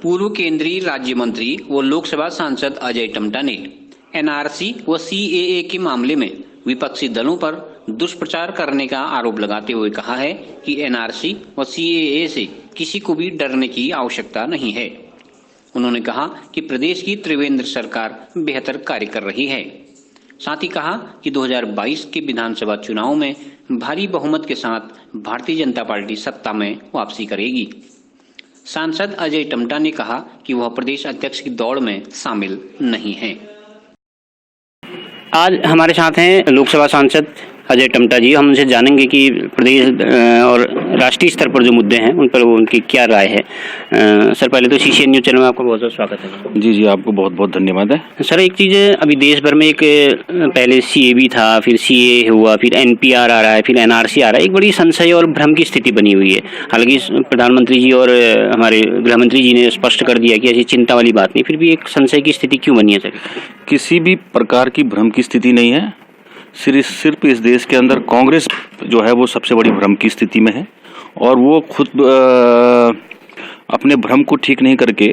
पूर्व केंद्रीय राज्य मंत्री व लोकसभा सांसद अजय टम्टा ने एनआरसी व सीएए के मामले में विपक्षी दलों पर दुष्प्रचार करने का आरोप लगाते हुए कहा है कि एनआरसी व सीएए से किसी को भी डरने की आवश्यकता नहीं है। उन्होंने कहा कि प्रदेश की त्रिवेंद्र सरकार बेहतर कार्य कर रही है। साथ ही कहा कि 2022 के विधानसभा चुनाव में भारी बहुमत के साथ भारतीय जनता पार्टी सत्ता में वापसी करेगी। सांसद अजय टम्टा ने कहा कि वह प्रदेश अध्यक्ष की दौड़ में शामिल नहीं है। आज हमारे साथ हैं लोकसभा सांसद अजय टम्टा जी। हम उनसे जानेंगे कि प्रदेश और राष्ट्रीय स्तर पर जो मुद्दे हैं उन पर उनकी क्या राय है। सर, पहले तो सीसीएन न्यूज़ चैनल में आपका बहुत बहुत स्वागत है। जी, आपको बहुत बहुत धन्यवाद है। सर, एक चीज़ अभी देश भर में एक पहले सीएबी था, फिर सीए हुआ, फिर एनपीआर आ रहा है, फिर एनआरसी आ रहा है। एक बड़ी संशय और भ्रम की स्थिति बनी हुई है। हालांकि प्रधानमंत्री जी और हमारे गृहमंत्री जी ने स्पष्ट कर दिया कि ऐसी चिंता वाली बात नहीं, फिर भी एक संशय की स्थिति क्यों बनी है सर? किसी भी प्रकार की भ्रम की स्थिति नहीं है। सिर्फ इस देश के अंदर कांग्रेस जो है वो सबसे बड़ी भ्रम की स्थिति में है और वो खुद अपने भ्रम को ठीक नहीं करके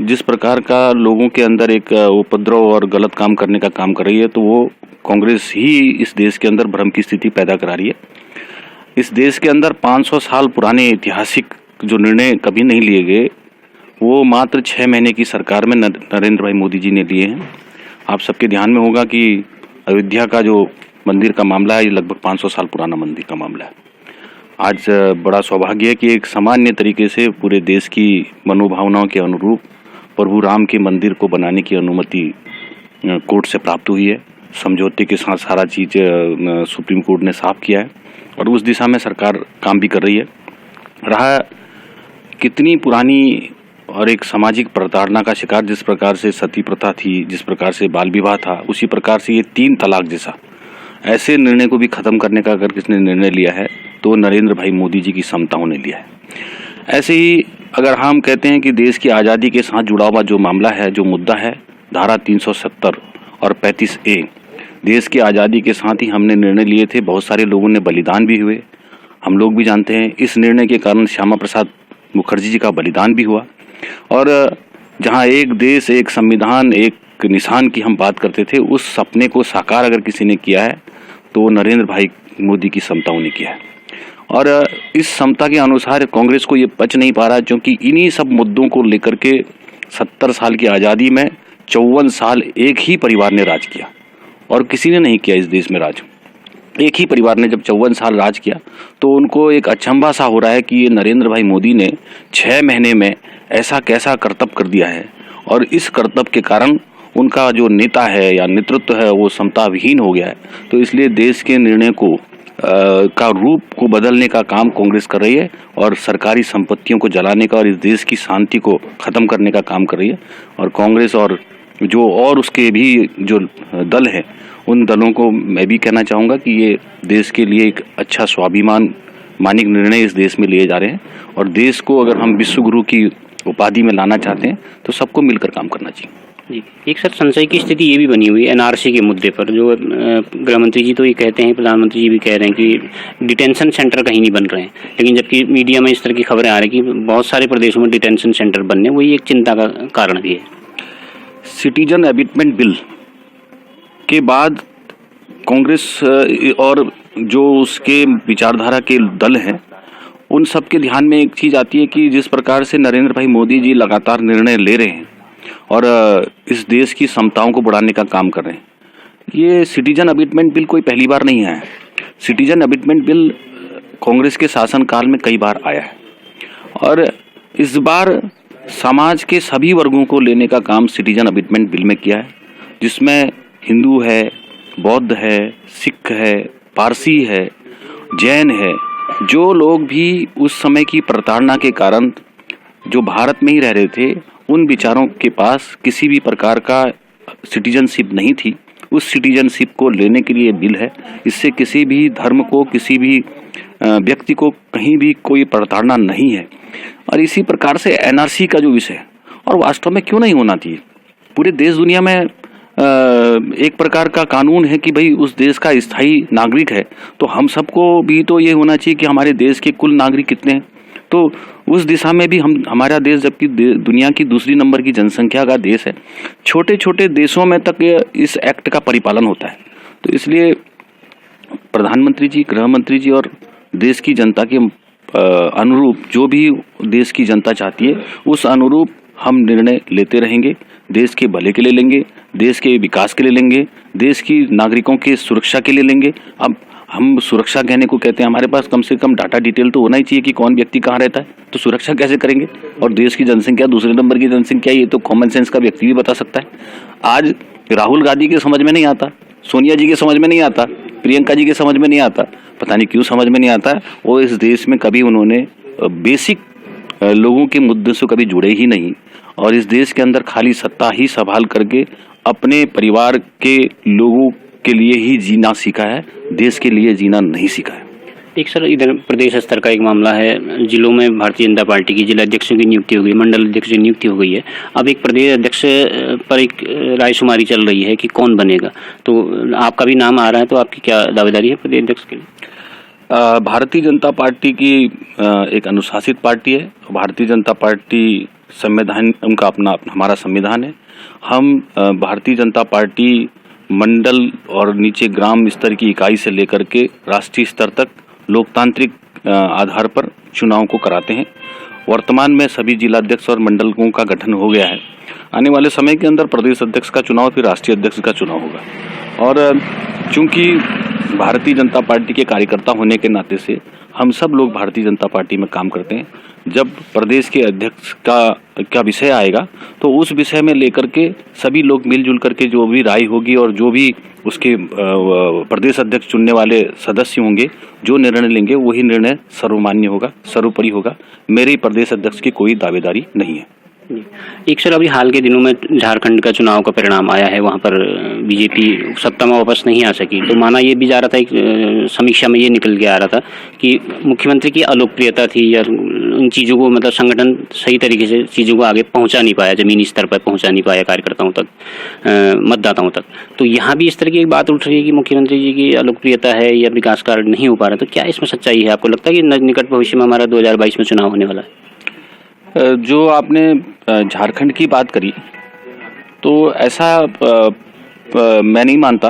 जिस प्रकार का लोगों के अंदर एक उपद्रव और गलत काम करने का काम कर रही है, तो वो कांग्रेस ही इस देश के अंदर भ्रम की स्थिति पैदा करा रही है। इस देश के अंदर 500 साल पुराने ऐतिहासिक जो निर्णय कभी नहीं लिए गए, वो मात्र 6 महीने की सरकार में नरेंद्र भाई मोदी जी ने लिए हैं। आप सबके ध्यान में होगा कि अयोध्या का जो मंदिर का मामला है, ये लगभग 500 साल पुराना मंदिर का मामला है। आज बड़ा सौभाग्य है कि एक सामान्य तरीके से पूरे देश की मनोभावनाओं के अनुरूप प्रभु राम के मंदिर को बनाने की अनुमति कोर्ट से प्राप्त हुई है। समझौते के साथ सारा चीज़ सुप्रीम कोर्ट ने साफ किया है और उस दिशा में सरकार काम भी कर रही है। रहा कितनी पुरानी और एक सामाजिक प्रताड़ना का शिकार जिस प्रकार से सती प्रथा थी, जिस प्रकार से बाल विवाह था, उसी प्रकार से ये 3 तलाक जैसा ऐसे निर्णय को भी खत्म करने का अगर किसने निर्णय लिया है तो नरेंद्र भाई मोदी जी की समताओं ने लिया है। ऐसे ही अगर हम कहते हैं कि देश की आज़ादी के साथ जुड़ा हुआ जो मामला है, जो मुद्दा है, धारा 370 और 35A, देश की आज़ादी के साथ ही हमने निर्णय लिए थे। बहुत सारे लोगों ने बलिदान भी हुए, हम लोग भी जानते हैं। इस निर्णय के कारण श्यामा प्रसाद मुखर्जी जी का बलिदान भी हुआ और जहां एक देश, एक संविधान, एक निशान की हम बात करते थे, उस सपने को साकार अगर किसी ने किया है तो नरेंद्र भाई मोदी की समताओं ने किया है। और इस समता के अनुसार कांग्रेस को ये पच नहीं पा रहा, क्योंकि इन्हीं सब मुद्दों को लेकर के 70 साल की आज़ादी में 54 साल एक ही परिवार ने राज किया और किसी ने नहीं किया इस देश में राज। एक ही परिवार ने जब 54 साल राज किया तो उनको एक अचंभा सा हो रहा है कि ये नरेंद्र भाई मोदी ने 6 महीने में ऐसा कैसा करतब कर दिया है और इस करतब के कारण उनका जो नेता है या नेतृत्व है वो समता विहीन हो गया है। तो इसलिए देश के निर्णय को का रूप को बदलने का काम कांग्रेस कर रही है और सरकारी संपत्तियों को जलाने का और इस देश की शांति को खत्म करने का काम कर रही है। और कांग्रेस और जो और उसके भी जो दल हैं, उन दलों को मैं भी कहना चाहूँगा कि ये देश के लिए एक अच्छा स्वाभिमान मानिक निर्णय इस देश में लिए जा रहे हैं और देश को अगर हम विश्व गुरु की उपाधि में लाना चाहते हैं तो सबको मिलकर काम करना चाहिए। जी, एक सर संशय की स्थिति ये भी बनी हुई है एनआरसी के मुद्दे पर, जो गृहमंत्री जी तो ये कहते हैं, प्रधानमंत्री जी भी कह रहे हैं कि डिटेंशन सेंटर कहीं नहीं बन रहे हैं, लेकिन जबकि मीडिया में इस तरह की खबरें आ रही हैं कि बहुत सारे प्रदेशों में डिटेंशन सेंटर बनने, वही एक चिंता का कारण भी है। सिटीजन एबिटमेंट बिल के बाद कांग्रेस और जो उसके विचारधारा के दल हैं, उन सब के ध्यान में एक चीज़ आती है कि जिस प्रकार से नरेंद्र भाई मोदी जी लगातार निर्णय ले रहे हैं और इस देश की समताओं को बढ़ाने का काम कर रहे हैं। ये सिटीजन एबिटमेंट बिल कोई पहली बार नहीं है। सिटीजन एबिटमेंट बिल कांग्रेस के शासनकाल में कई बार आया है और इस बार समाज के सभी वर्गों को लेने का काम सिटीजन एबिटमेंट बिल में किया है, जिसमें हिंदू है, बौद्ध है, सिख है, पारसी है, जैन है। जो लोग भी उस समय की प्रताड़ना के कारण जो भारत में ही रह रहे थे, उन विचारों के पास किसी भी प्रकार का सिटीजनशिप नहीं थी, उस सिटीजनशिप को लेने के लिए बिल है। इससे किसी भी धर्म को, किसी भी व्यक्ति को कहीं भी कोई प्रताड़ना नहीं है। और इसी प्रकार से एनआरसी का जो विषय है, और वास्तव में क्यों नहीं होना चाहिए, पूरे देश दुनिया में एक प्रकार का कानून है कि भाई उस देश का स्थायी नागरिक है तो हम सबको भी तो ये होना चाहिए कि हमारे देश के कुल नागरिक कितने हैं। तो उस दिशा में भी हमारा देश जबकि दुनिया की दूसरी नंबर की जनसंख्या का देश है, छोटे छोटे देशों में तक इस एक्ट का परिपालन होता है। तो इसलिए प्रधानमंत्री जी, गृह मंत्री जी और देश की जनता के अनुरूप जो भी देश की जनता चाहती है उस अनुरूप हम निर्णय लेते रहेंगे। देश के भले के लिए लेंगे, देश के विकास के लिए लेंगे, देश की नागरिकों के सुरक्षा के लिए लेंगे। अब हम सुरक्षा कहने को कहते हैं, हमारे पास कम से कम डाटा डिटेल तो होना ही चाहिए कि कौन व्यक्ति कहाँ रहता है, तो सुरक्षा कैसे करेंगे। और देश की जनसंख्या दूसरे नंबर की जनसंख्या, ये तो कॉमन सेंस का व्यक्ति भी बता सकता है। आज राहुल गांधी के समझ में नहीं आता, सोनिया जी के समझ में नहीं आता, प्रियंका जी के समझ में नहीं आता, पता नहीं क्यों समझ में नहीं आता। और इस देश में कभी उन्होंने बेसिक लोगों के मुद्दे से कभी जुड़े ही नहीं, और इस देश के अंदर खाली सत्ता ही संभाल करके अपने परिवार के लोगों के लिए ही जीना सीखा है, देश के लिए जीना नहीं सीखा है। एक सर, इधर प्रदेश स्तर का एक मामला है, जिलों में भारतीय जनता पार्टी की जिला अध्यक्षों की नियुक्ति हो गई, मंडल अध्यक्ष की नियुक्ति हो गई है। अब एक प्रदेश अध्यक्ष पर एक रायशुमारी चल रही है कि कौन बनेगा, तो आपका भी नाम आ रहा है, तो आपकी क्या दावेदारी है प्रदेश अध्यक्ष के लिए? भारतीय जनता पार्टी की एक अनुशासित पार्टी है। भारतीय जनता पार्टी संविधान, उनका अपना हमारा संविधान है। हम भारतीय जनता पार्टी मंडल और नीचे ग्राम स्तर की इकाई से लेकर के राष्ट्रीय स्तर तक लोकतांत्रिक आधार पर चुनाव को कराते हैं। वर्तमान में सभी जिलाध्यक्ष और मंडलों का गठन हो गया है। आने वाले समय के अंदर प्रदेश अध्यक्ष का चुनाव, फिर राष्ट्रीय अध्यक्ष का चुनाव होगा। और चूंकि भारतीय जनता पार्टी के कार्यकर्ता होने के नाते से हम सब लोग भारतीय जनता पार्टी में काम करते हैं। जब प्रदेश के अध्यक्ष का विषय आएगा तो उस विषय में लेकर के सभी लोग मिलजुल करके जो भी राय होगी और जो भी उसके प्रदेश अध्यक्ष चुनने वाले सदस्य होंगे, जो निर्णय लेंगे वही निर्णय सर्वमान्य होगा, सर्वोपरि होगा। मेरे प्रदेश अध्यक्ष की कोई दावेदारी नहीं है। एक सर, अभी हाल के दिनों में झारखंड का चुनाव का परिणाम आया है, वहाँ पर बीजेपी सत्ता में वापस नहीं आ सकी, तो माना ये भी जा रहा था, एक समीक्षा में ये निकल के आ रहा था कि मुख्यमंत्री की अलोकप्रियता थी या उन चीज़ों को, मतलब संगठन सही तरीके से चीज़ों को आगे पहुँचा नहीं पाया, ज़मीनी स्तर पर पहुँचा नहीं पाया कार्यकर्ताओं तक, मतदाताओं तक। तो यहाँ भी इस तरह की एक बात उठ रही है कि मुख्यमंत्री जी की अलोकप्रियता है या विकास कार्य नहीं हो पा रहा, तो क्या इसमें सच्चाई है? आपको लगता है कि निकट भविष्य में हमारा 2022 में चुनाव होने वाला है? जो आपने झारखंड की बात करी, तो ऐसा मैं नहीं मानता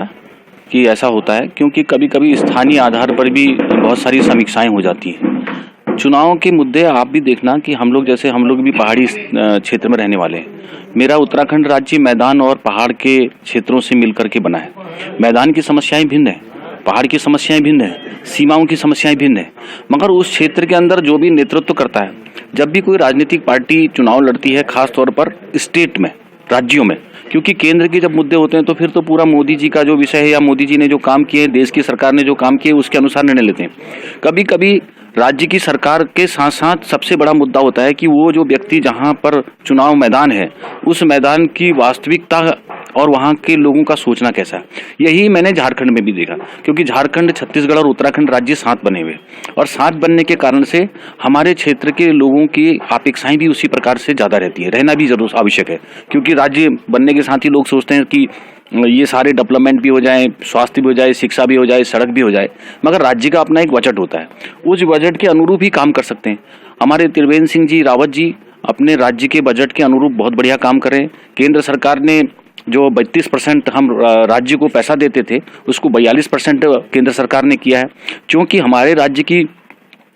कि ऐसा होता है, क्योंकि कभी कभी स्थानीय आधार पर भी बहुत सारी समीक्षाएं हो जाती हैं। चुनाव के मुद्दे आप भी देखना कि हम लोग भी पहाड़ी क्षेत्र में रहने वाले हैं। मेरा उत्तराखंड राज्य मैदान और पहाड़ के क्षेत्रों से मिलकर के बना है। मैदान की समस्याएं भिन्न है, पहाड़ की समस्याएं भिन्न है, सीमाओं की समस्याएं भिन्न है, मगर उस क्षेत्र के अंदर जो भी नेतृत्व करता है, जब भी कोई राजनीतिक पार्टी चुनाव लड़ती है, खास तौर पर स्टेट में, राज्यों में, क्योंकि केंद्र के जब मुद्दे होते हैं तो फिर तो पूरा मोदी जी का जो विषय है या मोदी जी ने जो काम किए, देश की सरकार ने जो काम किए, उसके अनुसार निर्णय लेते हैं। कभी कभी राज्य की सरकार के साथ साथ सबसे बड़ा मुद्दा होता है कि वो जो व्यक्ति जहाँ पर चुनाव मैदान है, उस मैदान की वास्तविकता और वहाँ के लोगों का सोचना कैसा है। यही मैंने झारखंड में भी देखा, क्योंकि झारखंड, छत्तीसगढ़ और उत्तराखंड राज्य साथ बने हुए, और साथ बनने के कारण से हमारे क्षेत्र के लोगों की अपेक्षाएं भी उसी प्रकार से ज़्यादा रहती है। रहना भी जरूर आवश्यक है, क्योंकि राज्य बनने के साथ ही लोग सोचते हैं कि ये सारे डेवलपमेंट भी हो जाए, स्वास्थ्य भी हो जाए, शिक्षा भी हो जाए, सड़क भी हो जाए, मगर राज्य का अपना एक बजट होता है, उस बजट के अनुरूप ही काम कर सकते हैं। हमारे त्रिवेंद्र सिंह जी रावत जी अपने राज्य के बजट के अनुरूप बहुत बढ़िया काम कर रहे हैं। केंद्र सरकार ने जो 32% हम राज्य को पैसा देते थे, उसको 42% केंद्र सरकार ने किया है। क्योंकि हमारे राज्य की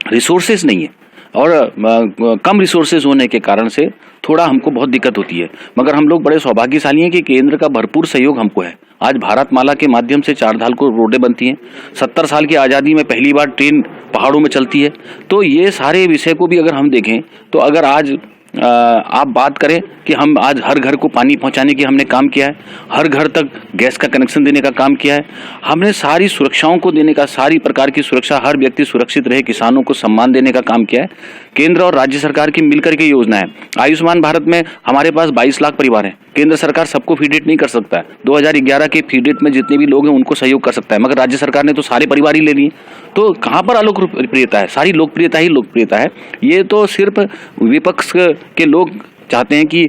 रिसोर्सेज नहीं है और कम रिसोर्सेज होने के कारण से थोड़ा हमको बहुत दिक्कत होती है, मगर हम लोग बड़े सौभाग्यशाली हैं कि केंद्र का भरपूर सहयोग हमको है। आज भारतमाला के माध्यम से चारधाल को रोडें बनती हैं, 70 साल की आज़ादी में पहली बार ट्रेन पहाड़ों में चलती है। तो ये सारे विषय को भी अगर हम देखें, तो अगर आज आप बात करें कि हम आज हर घर को पानी पहुंचाने की हमने काम किया है, हर घर तक गैस का कनेक्शन देने का काम किया है, हमने सारी सुरक्षाओं को देने का, सारी प्रकार की सुरक्षा, हर व्यक्ति सुरक्षित रहे, किसानों को सम्मान देने का काम किया है। केंद्र और राज्य सरकार की मिलकर के योजना है। आयुष्मान भारत में हमारे पास 22 लाख परिवार हैं। केंद्र सरकार सबको फीडेट नहीं कर सकता है, 2011 के फीडेट में जितने भी लोग हैं उनको सहयोग कर सकता है, मगर राज्य सरकार ने तो सारे परिवार ही ले लिए। तो कहाँ पर लोकप्रियता है? सारी लोकप्रियता ही लोकप्रियता है। ये तो सिर्फ विपक्ष के लोग चाहते हैं कि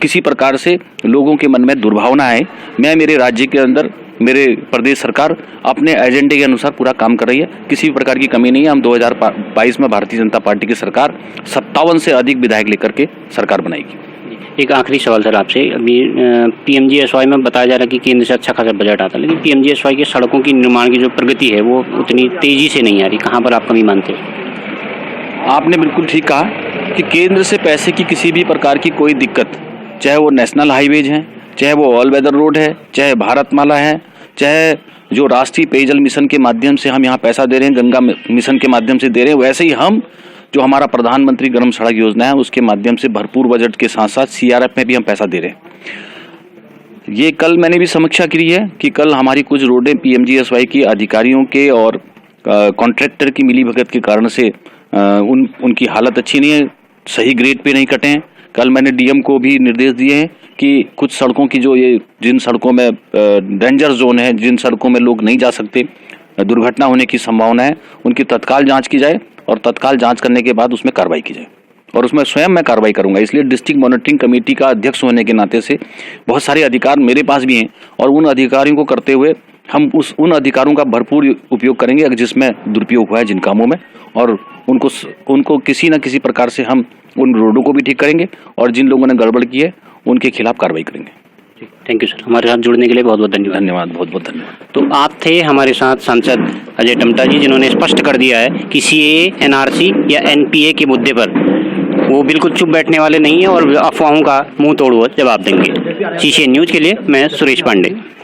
किसी प्रकार से लोगों के मन में दुर्भावना आए। मैं मेरे राज्य के अंदर मेरे प्रदेश सरकार अपने एजेंडे के अनुसार पूरा काम कर रही है। किसी भी प्रकार की कमी नहीं है। हम 2022 में भारतीय जनता पार्टी की सरकार 57 से अधिक विधायक लेकर के सरकार बनाएगी। एक आखिरी सवाल सर आपसे, अभी PMGSY में बताया जा रहा है कि केंद्र से अच्छा खासा बजट आता है, लेकिन PMGSY के सड़कों की निर्माण की जो प्रगति है वो उतनी तेजी से नहीं आ रही। कहाँ पर आप कमी मानते हैं? आपने बिल्कुल ठीक कहा कि केंद्र से पैसे की किसी भी प्रकार की कोई दिक्कत, चाहे वो नेशनल हाईवेज हैं, चाहे वो ऑल वेदर रोड है, चाहे भारतमाला है, चाहे जो राष्ट्रीय पेयजल मिशन के माध्यम से हम यहाँ पैसा दे रहे हैं, गंगा मिशन के माध्यम से दे रहे हैं, वैसे ही हम जो हमारा प्रधानमंत्री ग्राम सड़क योजना है उसके माध्यम से भरपूर बजट के साथ साथ CRF में भी हम पैसा दे रहे हैं। ये कल मैंने भी समीक्षा की है कि कल हमारी कुछ रोडें PMGSY की अधिकारियों के और कॉन्ट्रैक्टर की मिलीभगत के कारण से उनकी हालत अच्छी नहीं है, सही ग्रेड पे नहीं कटे हैं। कल मैंने DM को भी निर्देश दिए हैं कि कुछ सड़कों की जिन सड़कों में डेंजर जोन है, जिन सड़कों में लोग नहीं जा सकते, दुर्घटना होने की संभावना है, उनकी तत्काल जांच की जाए और तत्काल जांच करने के बाद उसमें कार्रवाई की जाए। और उसमें स्वयं मैं कार्रवाई करूंगा। इसलिए डिस्ट्रिक्ट मॉनिटरिंग कमेटी का अध्यक्ष होने के नाते से बहुत सारे अधिकार मेरे पास भी हैं और उन अधिकारियों को करते हुए हम उन अधिकारों का भरपूर उपयोग करेंगे जिसमें दुरुपयोग हुआ है जिन कामों में, और उनको किसी न किसी प्रकार से हम उन रोडों को भी ठीक करेंगे और जिन लोगों ने गड़बड़ की है उनके खिलाफ कार्रवाई करेंगे। थैंक यू सर, हमारे साथ जुड़ने के लिए बहुत बहुत धन्यवाद। बहुत बहुत धन्यवाद। तो आप थे हमारे साथ सांसद अजय टम्टा जी, जिन्होंने स्पष्ट कर दिया है कि CAA, NRC या NPA के मुद्दे पर वो बिल्कुल चुप बैठने वाले नहीं है और अफवाहों का मुंह तोड़ जवाब देंगे। CCN न्यूज़ के लिए मैं सुरेश पांडे।